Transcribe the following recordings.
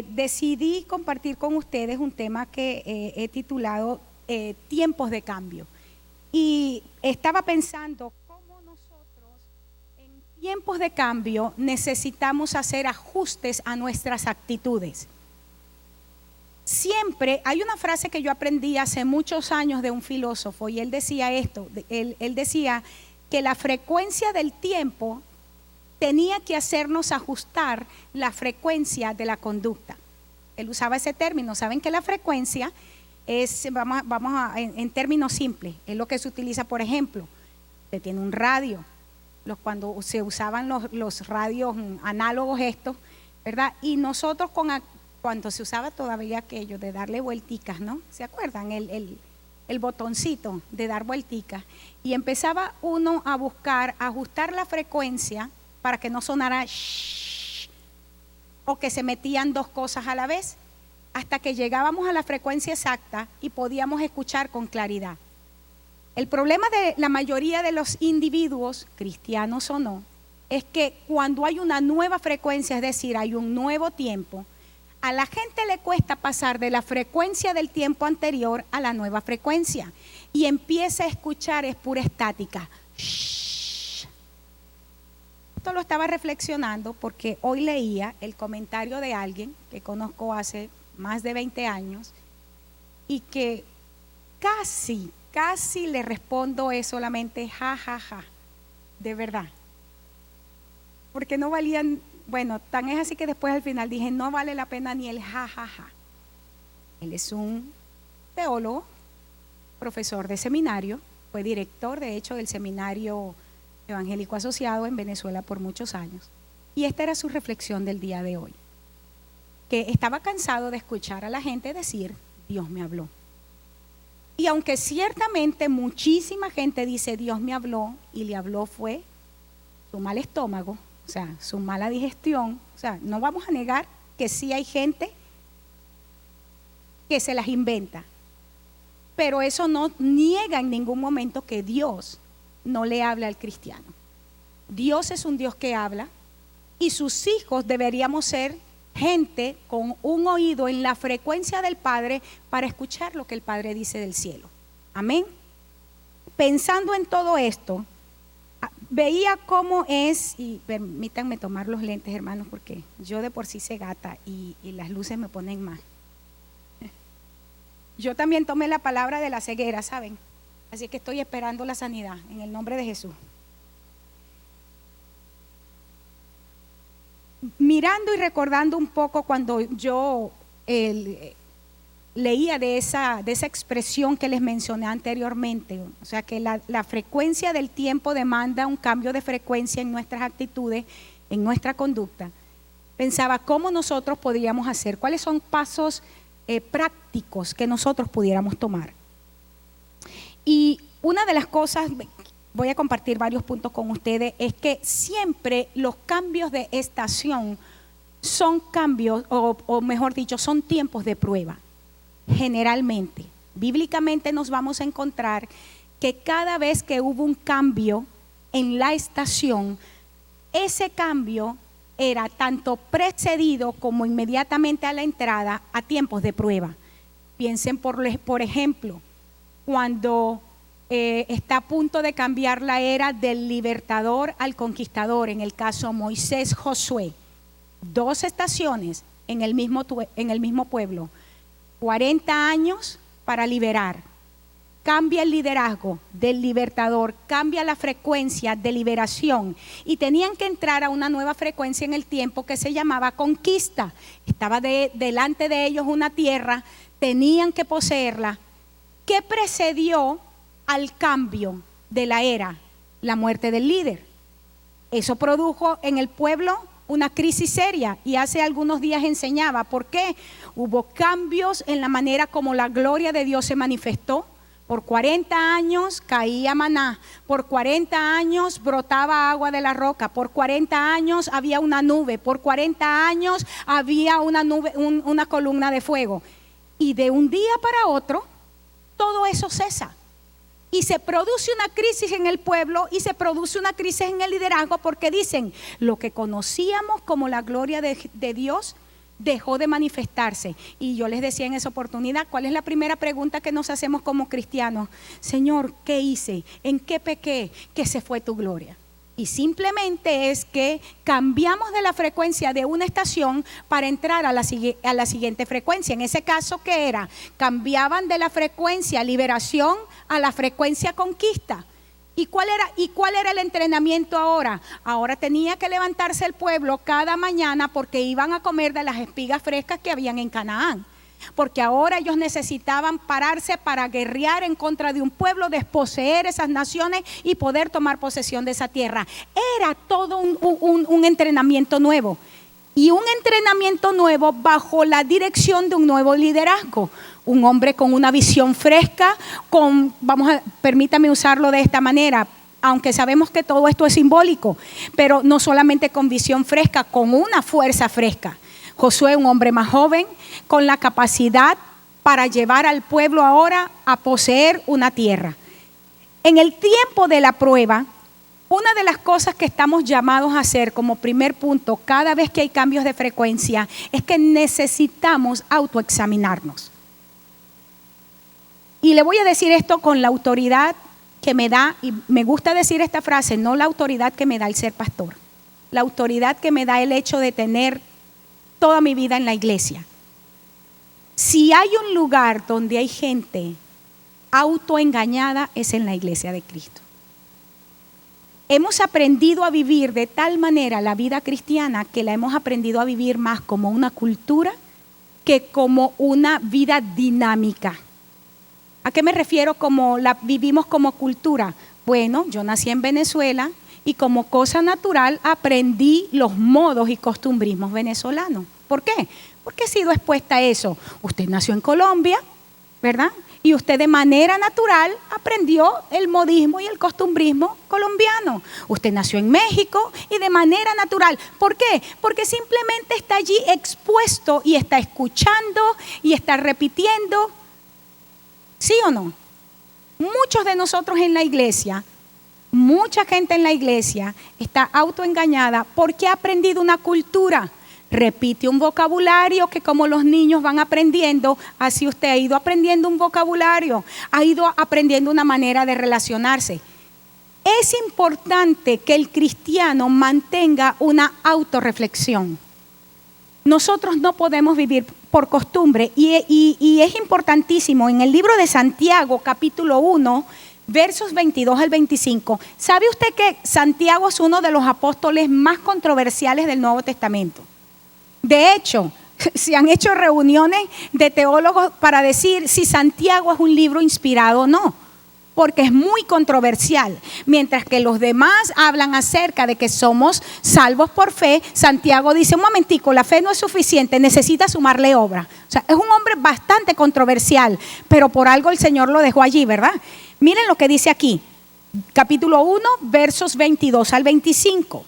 decidí compartir con ustedes un tema que he titulado Tiempos de Cambio. Y estaba pensando cómo nosotros en tiempos de cambio necesitamos hacer ajustes a nuestras actitudes. Siempre hay una frase que yo aprendí hace muchos años de un filósofo y él decía esto, él decía que la frecuencia del tiempo tenía que hacernos ajustar la frecuencia de la conducta. Él usaba ese término. Saben que la frecuencia es, en términos simples, es lo que se utiliza, por ejemplo, usted tiene un radio, cuando se usaban los radios análogos estos, ¿verdad? Y nosotros cuando se usaba todavía aquello de darle vuelticas, ¿no? ¿Se acuerdan? El botoncito de dar vuelticas. Y empezaba uno a buscar, a ajustar la frecuencia para que no sonara shh, o que se metían dos cosas a la vez, hasta que llegábamos a la frecuencia exacta y podíamos escuchar con claridad. El problema de la mayoría de los individuos, cristianos o no, es que cuando hay una nueva frecuencia, es decir, hay un nuevo tiempo, a la gente le cuesta pasar de la frecuencia del tiempo anterior a la nueva frecuencia y empieza a escuchar, es pura estática. Shh. Esto lo estaba reflexionando porque hoy leía el comentario de alguien que conozco hace más de 20 años y que casi le respondo es solamente ja, ja, ja, de verdad. Porque no valían. Bueno, tan es así que después al final dije, no vale la pena ni el jajaja. Él es un teólogo, profesor de seminario, fue director de hecho del Seminario Evangélico Asociado en Venezuela por muchos años. Y esta era su reflexión del día de hoy, que estaba cansado de escuchar a la gente decir, Dios me habló. Y aunque ciertamente muchísima gente dice, Dios me habló, y le habló fue su mal estómago, o sea, su mala digestión, o sea, no vamos a negar que sí hay gente que se las inventa, pero eso no niega en ningún momento que Dios no le habla al cristiano. Dios es un Dios que habla y sus hijos deberíamos ser gente con un oído en la frecuencia del Padre para escuchar lo que el Padre dice del cielo. Amén. Pensando en todo esto, veía cómo es, y permítanme tomar los lentes, hermanos, porque yo de por sí sé gata y las luces me ponen más. Yo también tomé la palabra de la ceguera, ¿saben? Así que estoy esperando la sanidad en el nombre de Jesús. Mirando y recordando un poco cuando yo leía de esa expresión que les mencioné anteriormente, o sea que la frecuencia del tiempo demanda un cambio de frecuencia en nuestras actitudes, en nuestra conducta. Pensaba cómo nosotros podríamos hacer, cuáles son pasos prácticos que nosotros pudiéramos tomar. Y una de las cosas, voy a compartir varios puntos con ustedes, es que siempre los cambios de estación son cambios, o mejor dicho, son tiempos de prueba. Generalmente, bíblicamente nos vamos a encontrar que cada vez que hubo un cambio en la estación, ese cambio era tanto precedido como inmediatamente a la entrada a tiempos de prueba. Piensen por ejemplo, cuando está a punto de cambiar la era del libertador al conquistador, en el caso Moisés-Josué, 2 estaciones en el mismo pueblo. 40 años para liberar. Cambia el liderazgo del libertador, cambia la frecuencia de liberación y tenían que entrar a una nueva frecuencia en el tiempo que se llamaba conquista. Estaba delante de ellos una tierra, tenían que poseerla. ¿Qué precedió al cambio de la era? La muerte del líder. Eso produjo en el pueblo una crisis seria y hace algunos días enseñaba por qué. Hubo cambios en la manera como la gloria de Dios se manifestó. Por 40 años caía maná, por 40 años brotaba agua de la roca, por 40 años había una nube, por 40 años había una nube, una columna de fuego. Y de un día para otro todo eso cesa. Y se produce una crisis en el pueblo y se produce una crisis en el liderazgo porque dicen, lo que conocíamos como la gloria de Dios dejó de manifestarse. Y yo les decía en esa oportunidad, ¿cuál es la primera pregunta que nos hacemos como cristianos? Señor, ¿qué hice? ¿En qué pequé? ¿Que se fue tu gloria? Y simplemente es que cambiamos de la frecuencia de una estación para entrar a la siguiente frecuencia. En ese caso, ¿qué era? Cambiaban de la frecuencia liberación a la frecuencia conquista. ¿Y cuál era el entrenamiento ahora? Ahora tenía que levantarse el pueblo cada mañana porque iban a comer de las espigas frescas que habían en Canaán. Porque ahora ellos necesitaban pararse para guerrear en contra de un pueblo, desposeer esas naciones y poder tomar posesión de esa tierra. Era todo un entrenamiento nuevo. Y un entrenamiento nuevo bajo la dirección de un nuevo liderazgo. Un hombre con una visión fresca, permítame usarlo de esta manera, aunque sabemos que todo esto es simbólico, pero no solamente con visión fresca, con una fuerza fresca. Josué, un hombre más joven, con la capacidad para llevar al pueblo ahora a poseer una tierra. En el tiempo de la prueba, una de las cosas que estamos llamados a hacer como primer punto, cada vez que hay cambios de frecuencia, es que necesitamos autoexaminarnos. Y le voy a decir esto con la autoridad que me da, y me gusta decir esta frase, no la autoridad que me da el ser pastor, la autoridad que me da el hecho de tener toda mi vida en la iglesia. Si hay un lugar donde hay gente autoengañada, es en la iglesia de Cristo. Hemos aprendido a vivir de tal manera la vida cristiana que la hemos aprendido a vivir más como una cultura que como una vida dinámica. ¿A qué me refiero como la vivimos como cultura? Bueno, yo nací en Venezuela y como cosa natural aprendí los modos y costumbrismos venezolanos. ¿Por qué? Porque he sido expuesta a eso. Usted nació en Colombia, ¿verdad? Y usted de manera natural aprendió el modismo y el costumbrismo colombiano. Usted nació en México y de manera natural. ¿Por qué? Porque simplemente está allí expuesto y está escuchando y está repitiendo. ¿Sí o no? Muchos de nosotros en la iglesia, mucha gente en la iglesia está autoengañada porque ha aprendido una cultura. Repite un vocabulario que como los niños van aprendiendo, así usted ha ido aprendiendo un vocabulario, ha ido aprendiendo una manera de relacionarse. Es importante que el cristiano mantenga una autorreflexión. Nosotros no podemos vivir por costumbre y es importantísimo. En el libro de Santiago, capítulo 1, versos 22 al 25, ¿sabe usted que Santiago es uno de los apóstoles más controversiales del Nuevo Testamento? De hecho, se han hecho reuniones de teólogos para decir si Santiago es un libro inspirado o no, porque es muy controversial. Mientras que los demás hablan acerca de que somos salvos por fe, Santiago dice, un momentico, la fe no es suficiente, necesita sumarle obra. O sea, es un hombre bastante controversial, pero por algo el Señor lo dejó allí, ¿verdad? Miren lo que dice aquí, capítulo 1, versos 22 al 25.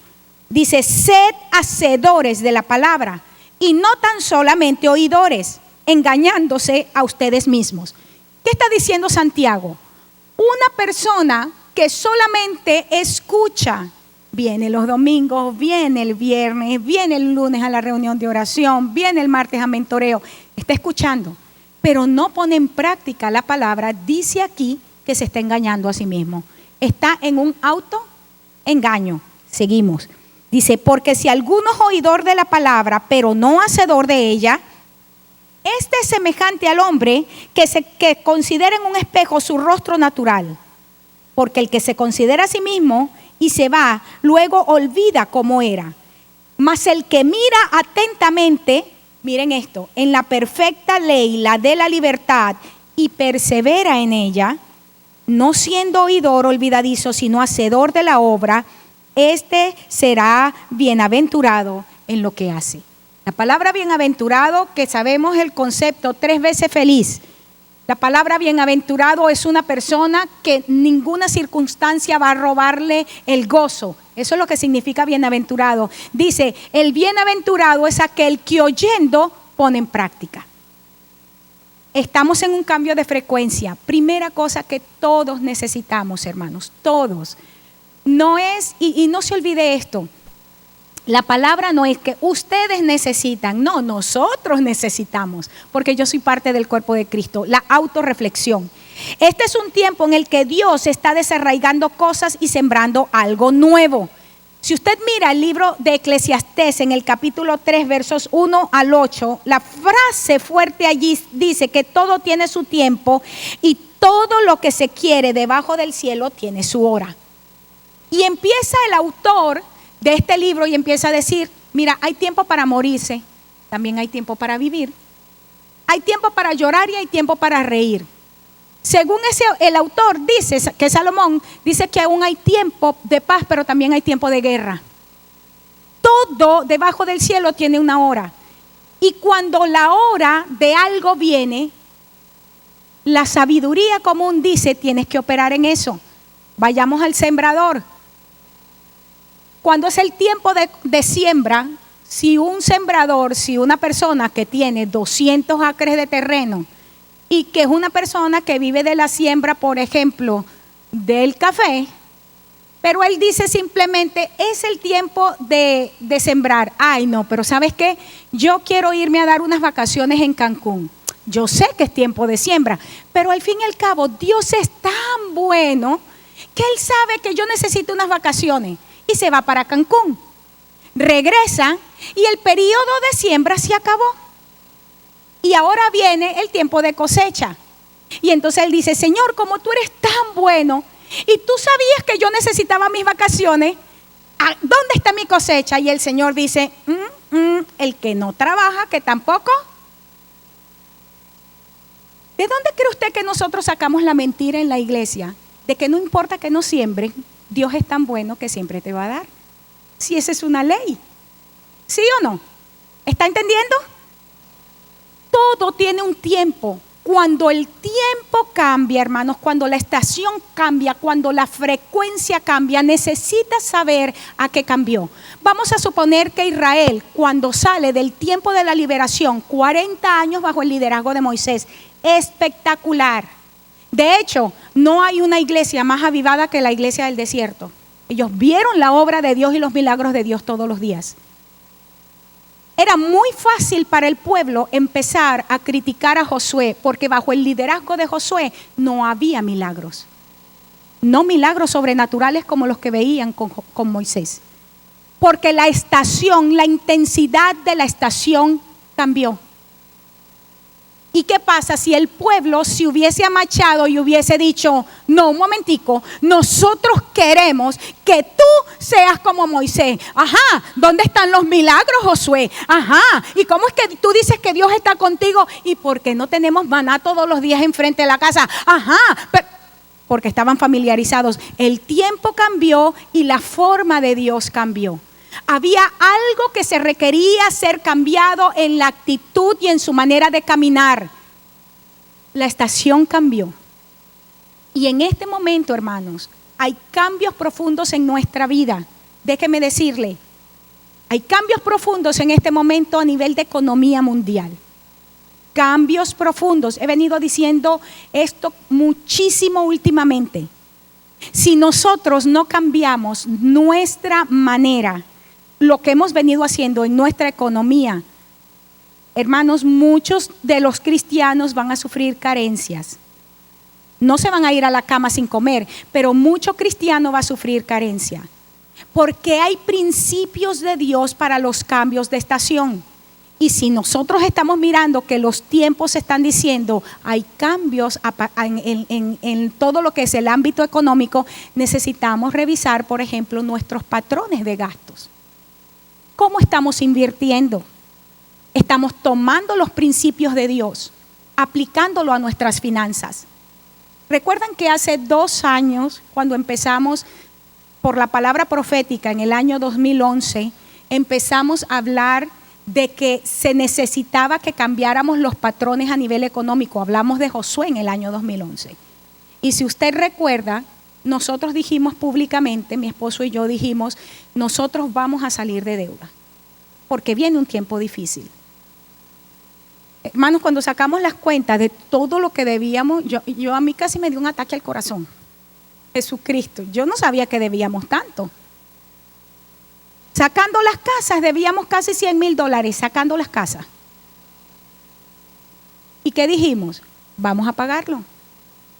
Dice, sed hacedores de la palabra y no tan solamente oidores, engañándose a ustedes mismos. ¿Qué está diciendo Santiago? Una persona que solamente escucha, viene los domingos, viene el viernes, viene el lunes a la reunión de oración, viene el martes a mentoreo, está escuchando, pero no pone en práctica la palabra, dice aquí que se está engañando a sí mismo. Está en un autoengaño. Seguimos. Dice, porque si alguno es oidor de la palabra, pero no hacedor de ella, este es semejante al hombre que considera en un espejo su rostro natural. Porque el que se considera a sí mismo y se va, luego olvida cómo era. Mas el que mira atentamente, miren esto, en la perfecta ley, la de la libertad, y persevera en ella, no siendo oidor olvidadizo, sino hacedor de la obra, este será bienaventurado en lo que hace. La palabra bienaventurado, que sabemos el concepto 3 veces feliz. La palabra bienaventurado es una persona que ninguna circunstancia va a robarle el gozo. Eso es lo que significa bienaventurado. Dice, el bienaventurado es aquel que oyendo pone en práctica. Estamos en un cambio de frecuencia. Primera cosa que todos necesitamos, hermanos, todos. No es, y no se olvide esto, La palabra no es que ustedes necesitan, no, nosotros necesitamos, porque yo soy parte del cuerpo de Cristo, la autorreflexión. Este es un tiempo en el que Dios está desarraigando cosas y sembrando algo nuevo. Si usted mira el libro de Eclesiastés en el capítulo 3, versos 1 al 8, la frase fuerte allí dice que todo tiene su tiempo y todo lo que se quiere debajo del cielo tiene su hora. Y empieza el autor de este libro y empieza a decir, mira, hay tiempo para morirse, también hay tiempo para vivir. Hay tiempo para llorar y hay tiempo para reír. Según el autor dice, que Salomón dice que aún hay tiempo de paz, pero también hay tiempo de guerra. Todo debajo del cielo tiene una hora. Y cuando la hora de algo viene, la sabiduría común dice, tienes que operar en eso. Vayamos al sembrador. Cuando es el tiempo de siembra, si un sembrador, si una persona que tiene 200 acres de terreno y que es una persona que vive de la siembra, por ejemplo, del café, pero él dice simplemente, es el tiempo de sembrar. Ay, no, pero ¿sabes qué? Yo quiero irme a dar unas vacaciones en Cancún. Yo sé que es tiempo de siembra, pero al fin y al cabo, Dios es tan bueno que Él sabe que yo necesito unas vacaciones y se va para Cancún. Regresa y el periodo de siembra se acabó. Y ahora viene el tiempo de cosecha. Y entonces él dice, Señor, como tú eres tan bueno y tú sabías que yo necesitaba mis vacaciones, ¿dónde está mi cosecha? Y el Señor dice, el que no trabaja, que tampoco. ¿De dónde cree usted que nosotros sacamos la mentira en la iglesia? De que no importa que no siembren, Dios es tan bueno que siempre te va a dar. Si esa es una ley. ¿Sí o no? ¿Está entendiendo? Todo tiene un tiempo. Cuando el tiempo cambia, hermanos, cuando la estación cambia, cuando la frecuencia cambia, necesitas saber a qué cambió. Vamos a suponer que Israel, cuando sale del tiempo de la liberación, 40 años bajo el liderazgo de Moisés, espectacular. De hecho, no hay una iglesia más avivada que la iglesia del desierto. Ellos vieron la obra de Dios y los milagros de Dios todos los días. Era muy fácil para el pueblo empezar a criticar a Josué, porque bajo el liderazgo de Josué no había milagros. No milagros sobrenaturales como los que veían con Moisés. Porque la estación, la intensidad de la estación cambió. ¿Y qué pasa si el pueblo se hubiese amachado y hubiese dicho, no, un momentico, nosotros queremos que tú seas como Moisés? Ajá, ¿dónde están los milagros, Josué? Ajá, ¿y cómo es que tú dices que Dios está contigo? ¿Y por qué no tenemos maná todos los días enfrente de la casa? Ajá, porque estaban familiarizados. El tiempo cambió y la forma de Dios cambió. Había algo que se requería ser cambiado en la actitud y en su manera de caminar. La estación cambió. Y en este momento, hermanos, hay cambios profundos en nuestra vida. Déjeme decirle, hay cambios profundos en este momento a nivel de economía mundial. Cambios profundos. He venido diciendo esto muchísimo últimamente. Si nosotros no cambiamos nuestra manera, lo que hemos venido haciendo en nuestra economía, hermanos, muchos de los cristianos van a sufrir carencias. No se van a ir a la cama sin comer, pero mucho cristiano va a sufrir carencia. Porque hay principios de Dios para los cambios de estación. Y si nosotros estamos mirando que los tiempos están diciendo hay cambios en todo lo que es el ámbito económico, necesitamos revisar, por ejemplo, nuestros patrones de gastos. ¿Cómo estamos invirtiendo? Estamos tomando los principios de Dios, aplicándolo a nuestras finanzas. ¿Recuerdan que hace 2 años, cuando empezamos por la palabra profética en el año 2011, empezamos a hablar de que se necesitaba que cambiáramos los patrones a nivel económico? Hablamos de Josué en el año 2011. Y si usted recuerda, nosotros dijimos públicamente, mi esposo y yo dijimos, nosotros vamos a salir de deuda, porque viene un tiempo difícil. Hermanos, cuando sacamos las cuentas de todo lo que debíamos, yo a mí casi me dio un ataque al corazón. Jesucristo, yo no sabía que debíamos tanto. Sacando las casas, debíamos casi $100,000, sacando las casas. ¿Y qué dijimos? Vamos a pagarlo.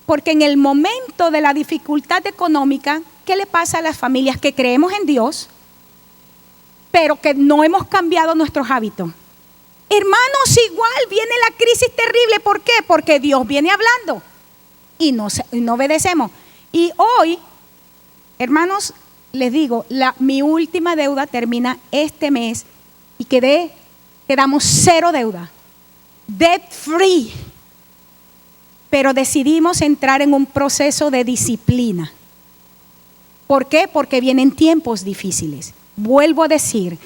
Porque en el momento de la dificultad económica, ¿qué le pasa a las familias que creemos en Dios, pero que no hemos cambiado nuestros hábitos? Hermanos, igual viene la crisis terrible. ¿Por qué? Porque Dios viene hablando y no obedecemos. Y hoy, hermanos, les digo, mi última deuda termina este mes y quedamos 0 deuda, debt free. Pero decidimos entrar en un proceso de disciplina. ¿Por qué? Porque vienen tiempos difíciles. Vuelvo a decir,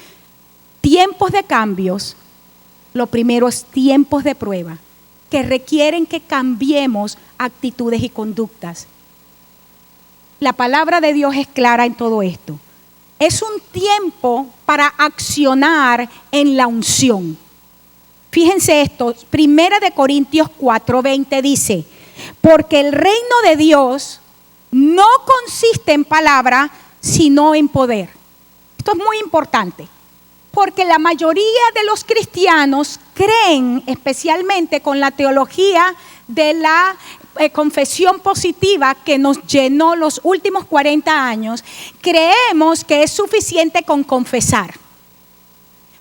tiempos de cambios. Lo primero es tiempos de prueba, que requieren que cambiemos actitudes y conductas. La palabra de Dios es clara en todo esto. Es un tiempo para accionar en la unción. Fíjense esto, 1 Corintios 4:20 dice, porque el reino de Dios no consiste en palabra, sino en poder. Esto es muy importante, porque la mayoría de los cristianos creen, especialmente con la teología de la confesión positiva que nos llenó los últimos 40 años, creemos que es suficiente con confesar.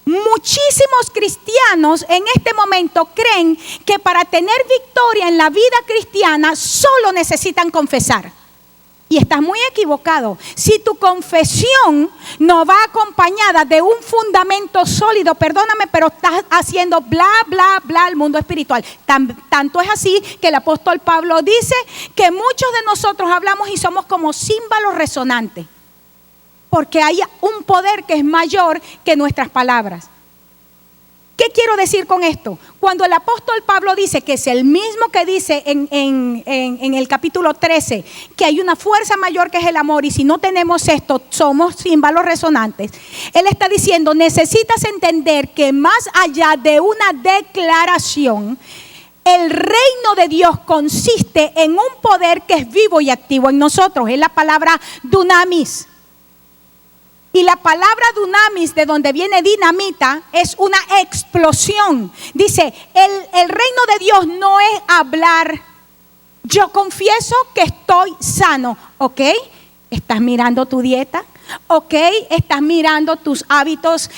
Muchísimos cristianos en este momento creen que para tener victoria en la vida cristiana solo necesitan confesar. Y estás muy equivocado. Si tu confesión no va acompañada de un fundamento sólido, perdóname, pero estás haciendo bla, bla, bla al mundo espiritual. Tanto es así que el apóstol Pablo dice que muchos de nosotros hablamos y somos como címbalos resonantes. Porque hay un poder que es mayor que nuestras palabras. ¿Qué quiero decir con esto? Cuando el apóstol Pablo dice que es el mismo que dice en el capítulo 13, que hay una fuerza mayor que es el amor, y si no tenemos esto, somos címbalos resonantes. Él está diciendo, necesitas entender que más allá de una declaración, el reino de Dios consiste en un poder que es vivo y activo en nosotros. Es la palabra dunamis. Y la palabra dunamis, de donde viene dinamita, es una explosión. Dice, el reino de Dios no es hablar. Yo confieso que estoy sano, ¿ok? ¿Estás mirando tu dieta? ¿Ok? ¿Estás mirando tus hábitos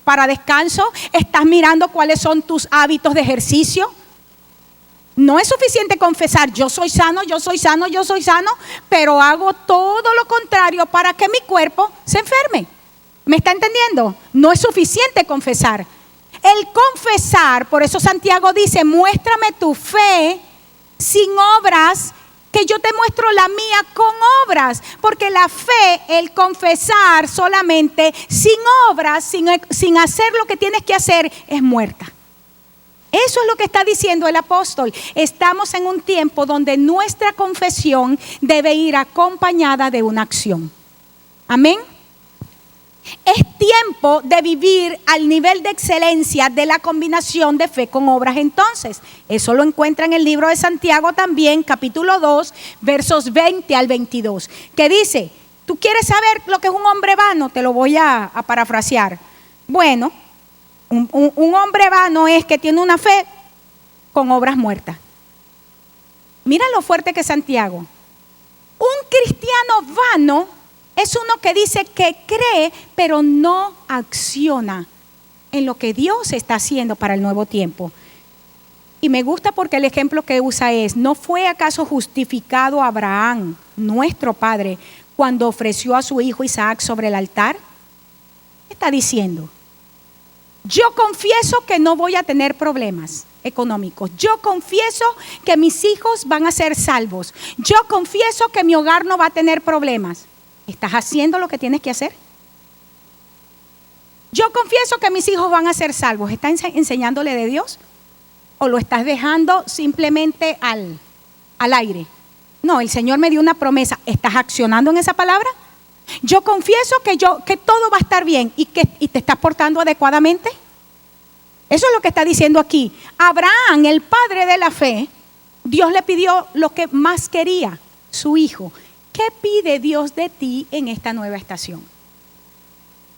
para descanso? ¿Estás mirando cuáles son tus hábitos de ejercicio? No es suficiente confesar, yo soy sano, yo soy sano, yo soy sano, pero hago todo lo contrario para que mi cuerpo se enferme. ¿Me está entendiendo? No es suficiente confesar. El confesar, por eso Santiago dice, muéstrame tu fe sin obras, que yo te muestro la mía con obras. Porque la fe, el confesar solamente, sin obras, sin hacer lo que tienes que hacer, es muerta. Eso es lo que está diciendo el apóstol. Estamos en un tiempo donde nuestra confesión debe ir acompañada de una acción. Amén. Es tiempo de vivir al nivel de excelencia de la combinación de fe con obras entonces. Eso lo encuentra en el libro de Santiago también, capítulo 2, versos 20 al 22. Que dice, ¿tú quieres saber lo que es un hombre vano? Te lo voy a parafrasear. Bueno, un hombre vano es que tiene una fe con obras muertas. Mira lo fuerte que es Santiago. Un cristiano vano es uno que dice que cree, pero no acciona en lo que Dios está haciendo para el nuevo tiempo. Y me gusta porque el ejemplo que usa es, ¿no fue acaso justificado Abraham, nuestro padre, cuando ofreció a su hijo Isaac sobre el altar? ¿Qué está diciendo? Yo confieso que no voy a tener problemas económicos. Yo confieso que mis hijos van a ser salvos. Yo confieso que mi hogar no va a tener problemas. ¿Estás haciendo lo que tienes que hacer? Yo confieso que mis hijos van a ser salvos. ¿Estás enseñándole de Dios? ¿O lo estás dejando simplemente al aire? No, el Señor me dio una promesa. ¿Estás accionando en esa palabra? Yo confieso que todo va a estar bien y te estás portando adecuadamente. Eso es lo que está diciendo aquí. Abraham, el padre de la fe, Dios le pidió lo que más quería, su hijo. ¿Qué pide Dios de ti en esta nueva estación?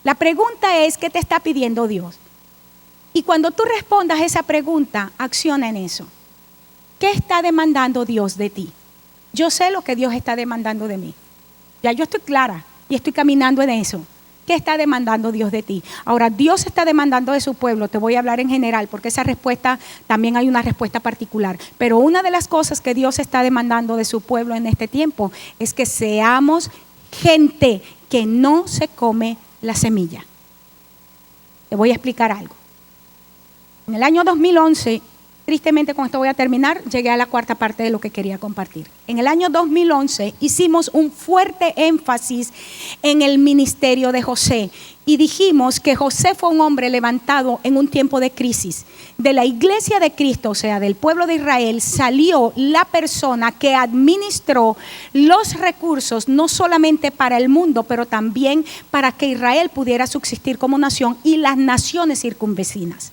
La pregunta es, ¿qué te está pidiendo Dios? Y cuando tú respondas esa pregunta, acciona en eso. ¿Qué está demandando Dios de ti? Yo sé lo que Dios está demandando de mí. Ya yo estoy clara y estoy caminando en eso. ¿Qué está demandando Dios de ti? Ahora, Dios está demandando de su pueblo. Te voy a hablar en general porque esa respuesta, también hay una respuesta particular. Pero una de las cosas que Dios está demandando de su pueblo en este tiempo es que seamos gente que no se come la semilla. Te voy a explicar algo. En el año 2011, tristemente con esto voy a terminar, llegué a la cuarta parte de lo que quería compartir. En el año 2011 hicimos un fuerte énfasis en el ministerio de José y dijimos que José fue un hombre levantado en un tiempo de crisis. De la iglesia de Cristo, o sea, del pueblo de Israel, salió la persona que administró los recursos, no solamente para el mundo, pero también para que Israel pudiera subsistir como nación y las naciones circunvecinas.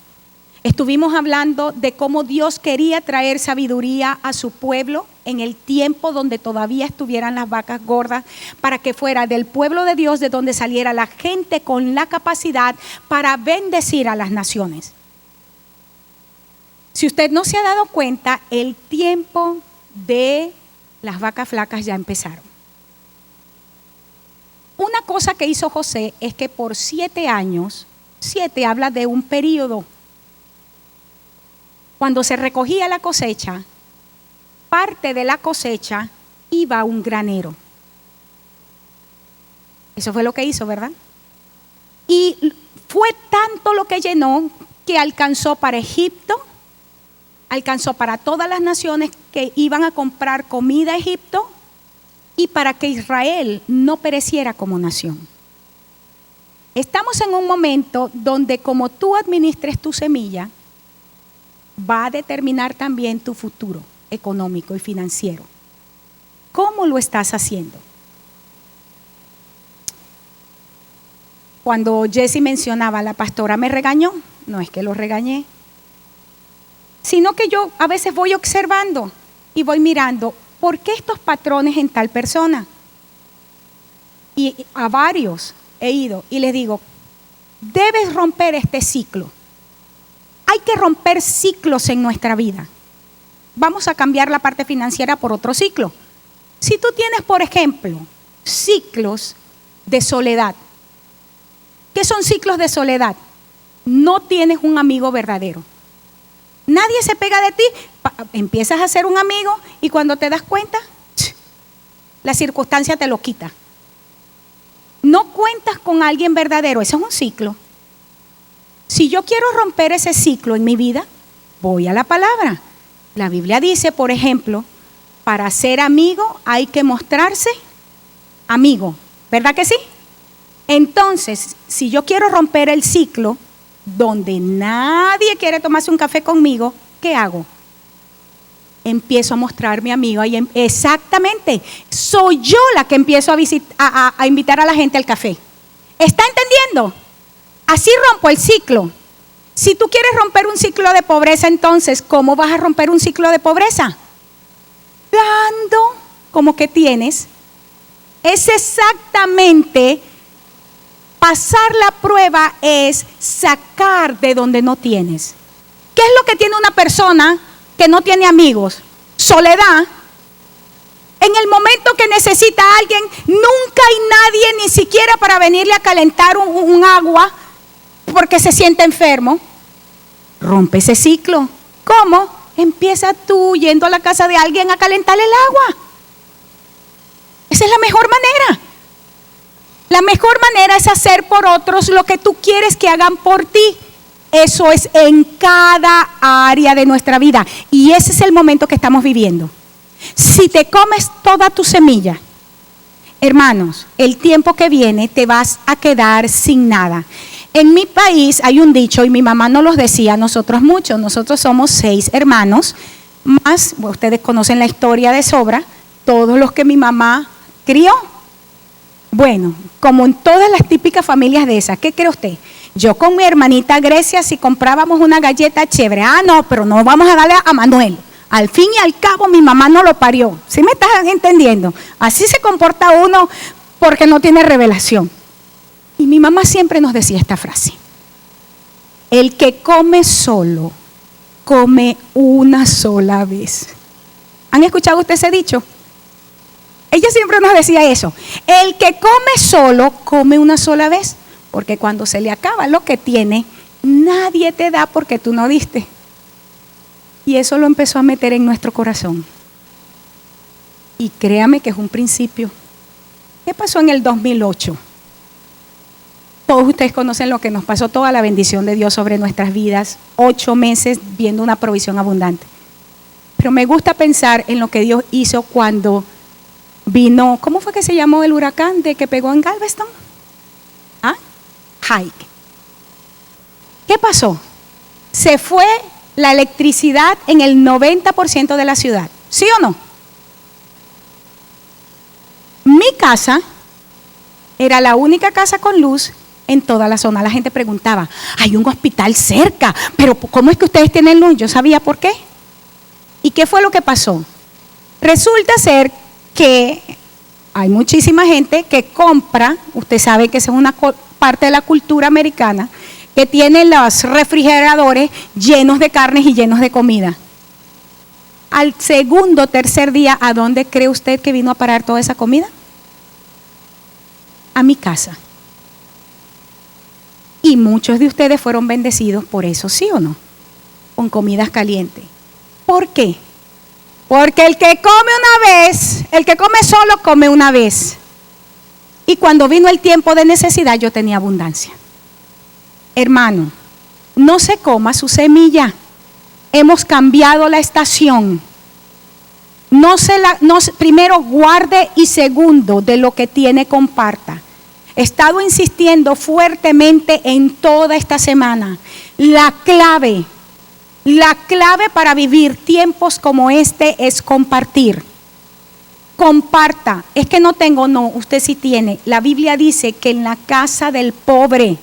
Estuvimos hablando de cómo Dios quería traer sabiduría a su pueblo en el tiempo donde todavía estuvieran las vacas gordas, para que fuera del pueblo de Dios de donde saliera la gente con la capacidad para bendecir a las naciones. Si usted no se ha dado cuenta, el tiempo de las vacas flacas ya empezaron. Una cosa que hizo José es que por 7 años, 7 habla de un periodo. Cuando se recogía la cosecha, parte de la cosecha iba a un granero. Eso fue lo que hizo, ¿verdad? Y fue tanto lo que llenó que alcanzó para Egipto, alcanzó para todas las naciones que iban a comprar comida a Egipto y para que Israel no pereciera como nación. Estamos en un momento donde como tú administres tu semilla, va a determinar también tu futuro económico y financiero. ¿Cómo lo estás haciendo? Cuando Jessy mencionaba, la pastora me regañó, no es que lo regañé, sino que yo a veces voy observando y voy mirando, ¿por qué estos patrones en tal persona? Y a varios he ido y les digo, debes romper este ciclo. Hay que romper ciclos en nuestra vida. Vamos a cambiar la parte financiera por otro ciclo. Si tú tienes, por ejemplo, ciclos de soledad. ¿Qué son ciclos de soledad? No tienes un amigo verdadero. Nadie se pega de ti. Empiezas a ser un amigo y cuando te das cuenta, la circunstancia te lo quita. No cuentas con alguien verdadero. Ese es un ciclo. Si yo quiero romper ese ciclo en mi vida, voy a la palabra. La Biblia dice, por ejemplo, para ser amigo hay que mostrarse amigo. ¿Verdad que sí? Entonces, si yo quiero romper el ciclo donde nadie quiere tomarse un café conmigo, ¿qué hago? Empiezo a mostrarme amigo. Exactamente, soy yo la que empiezo a invitar a la gente al café. ¿Está entendiendo? Así rompo el ciclo. Si tú quieres romper un ciclo de pobreza, entonces, ¿cómo vas a romper un ciclo de pobreza? Dando como que tienes. Es exactamente, pasar la prueba es sacar de donde no tienes. ¿Qué es lo que tiene una persona que no tiene amigos? Soledad. En el momento que necesita a alguien, nunca hay nadie ni siquiera para venirle a calentar un agua porque se siente enfermo. Rompe ese ciclo. ¿Cómo? Empieza tú yendo a la casa de alguien a calentarle el agua. Esa es la mejor manera. La mejor manera es hacer por otros lo que tú quieres que hagan por ti. Eso es en cada área de nuestra vida. Y ese es el momento que estamos viviendo. Si te comes toda tu semilla, hermanos, el tiempo que viene te vas a quedar sin nada. En mi país hay un dicho, y mi mamá nos los decía a nosotros mucho. Nosotros somos 6 hermanos, más, ustedes conocen la historia de sobra, todos los que mi mamá crió. Bueno, como en todas las típicas familias de esas, ¿qué cree usted? Yo con mi hermanita Grecia, si comprábamos una galleta chévere, no, pero no vamos a darle a Manuel. Al fin y al cabo mi mamá no lo parió. ¿Sí me estás entendiendo? Así se comporta uno porque no tiene revelación. Y mi mamá siempre nos decía esta frase: el que come solo, come una sola vez. ¿Han escuchado ustedes ese dicho? Ella siempre nos decía eso: el que come solo, come una sola vez, porque cuando se le acaba lo que tiene, nadie te da porque tú no diste. Y eso lo empezó a meter en nuestro corazón. Y créame que es un principio. ¿Qué pasó en el 2008? Todos ustedes conocen lo que nos pasó, toda la bendición de Dios sobre nuestras vidas, 8 meses viendo una provisión abundante. Pero me gusta pensar en lo que Dios hizo cuando vino, ¿cómo fue que se llamó el huracán de que pegó en Galveston? ¿Ah? Hike. ¿Qué pasó? Se fue la electricidad en el 90% de la ciudad, ¿sí o no? Mi casa era la única casa con luz en toda la zona. La gente preguntaba: hay un hospital cerca, pero ¿cómo es que ustedes tienen luz? Yo sabía por qué. ¿Y qué fue lo que pasó? Resulta ser que hay muchísima gente que compra, usted sabe que esa es una parte de la cultura americana, que tiene los refrigeradores llenos de carnes y llenos de comida. Al segundo, tercer día, ¿a dónde cree usted que vino a parar toda esa comida? A mi casa. Y muchos de ustedes fueron bendecidos por eso, ¿sí o no? Con comidas calientes. ¿Por qué? Porque el que come una vez, el que come solo, come una vez. Y cuando vino el tiempo de necesidad, yo tenía abundancia. Hermano, no se coma su semilla. Hemos cambiado la estación. Primero guarde y segundo, de lo que tiene, comparta. He estado insistiendo fuertemente en toda esta semana. La clave para vivir tiempos como este es compartir. Comparta. Es que no tengo, no, usted sí tiene. La Biblia dice que en la casa del pobre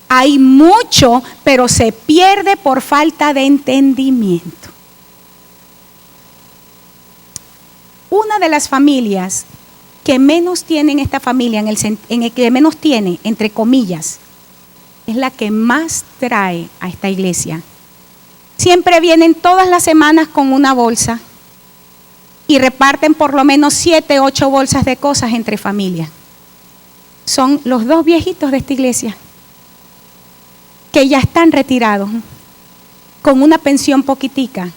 hay mucho, pero se pierde por falta de entendimiento. Una de las familias que menos tiene en esta familia, en el que menos tiene, entre comillas, es la que más trae a esta iglesia. Siempre vienen todas las semanas con una bolsa y reparten por lo menos 7, 8 bolsas de cosas entre familias. Son los 2 viejitos de esta iglesia que ya están retirados con una pensión poquitica.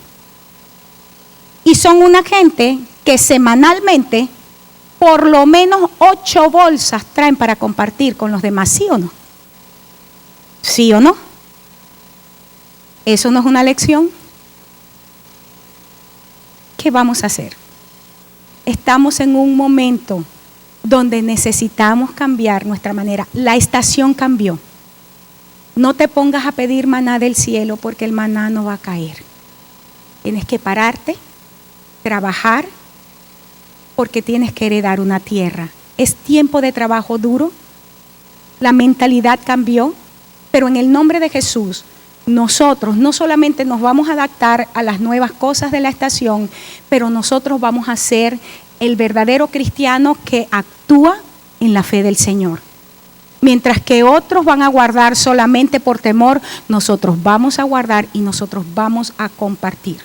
Y son una gente que semanalmente por lo menos 8 bolsas traen para compartir con los demás, ¿sí o no? ¿Sí o no? ¿Eso no es una lección? ¿Qué vamos a hacer? Estamos en un momento donde necesitamos cambiar nuestra manera. La estación cambió. No te pongas a pedir maná del cielo porque el maná no va a caer. Tienes que pararte, trabajar, porque tienes que heredar una tierra. Es tiempo de trabajo duro. La mentalidad cambió, pero en el nombre de Jesús, nosotros no solamente nos vamos a adaptar a las nuevas cosas de la estación, pero nosotros vamos a ser el verdadero cristiano que actúa en la fe del Señor. Mientras que otros van a guardar solamente por temor, nosotros vamos a guardar y nosotros vamos a compartir.